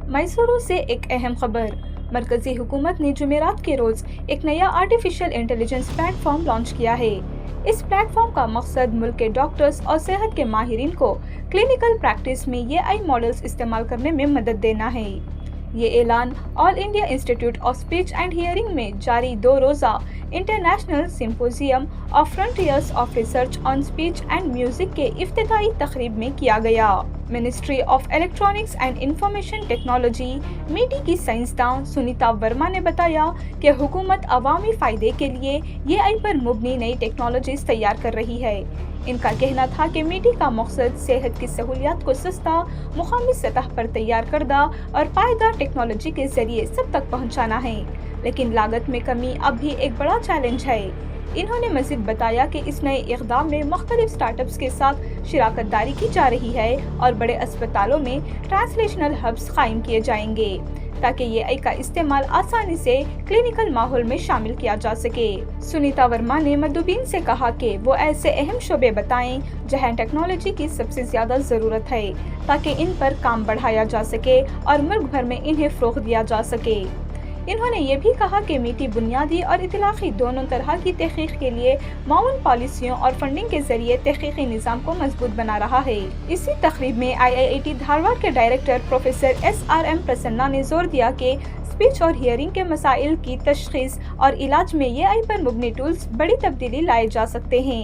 मैसूरू से एक अहम खबर। मरकजी हुकूमत ने जुमेरात के रोज एक नया आर्टिफिशियल इंटेलिजेंस प्लेटफॉर्म लॉन्च किया है। इस प्लेटफॉर्म का मकसद मुल्क के डॉक्टर्स और सेहत के माहिरीन को क्लिनिकल प्रैक्टिस में AI मॉडल्स इस्तेमाल करने में मदद देना है। ये ऐलान all India institute of speech and hearing में जारी 2 रोज़ा international symposium of frontiers of research on speech and music के इफ्तिताई तकरीब में किया गया। Ministry of electronics and information technology MeitY की साइंसदान सुनीता वर्मा ने बताया कि हुकूमत अवामी फ़ायदे के लिए AI पर मुबनी नई टेक्नोलॉजीज तैयार कर रही है। इनका कहना था कि MeitY का मकसद सेहत की सहूलियात को सस्ता, मुकामी सतह पर तैयार करदा और पायदार टेक्नोलॉजी के जरिए सब तक पहुँचाना है, लेकिन लागत में कमी अब भी एक बड़ा चैलेंज है। इन्होंने मज़ीद बताया कि इस नए इक़दाम में मुख्तलिफ स्टार्टअप्स के साथ शिराकत दारी की जा रही है और बड़े अस्पतालों में ट्रांसलेशनल हब्स कायम किए जाएंगे ताकि AI का इस्तेमाल आसानी से क्लिनिकल माहौल में शामिल किया जा सके। सुनीता वर्मा ने मदुबीन से कहा कि वो ऐसे अहम शोबे बताएं जहां टेक्नोलॉजी की सबसे ज़्यादा ज़रूरत है ताकि इन पर काम बढ़ाया जा सके और मुल्क भर में इन्हें फ़रोग़ दिया जा सके। इन्होंने ये भी कहा कि MeitY बुनियादी और इतलाक़ी दोनों तरह की तहक़ीक़ के लिए माउन पॉलिसियों और फंडिंग के जरिए तहक़ीक़ी निज़ाम को मजबूत बना रहा है। इसी तकरीब में IIT धारवाड़ के डायरेक्टर प्रोफेसर SRM प्रसन्ना ने जोर दिया कि स्पीच और हियरिंग के मसाइल की तशख़ीस और इलाज में AI पर मुबनी टूल्स बड़ी तब्दीली लाए जा सकते हैं।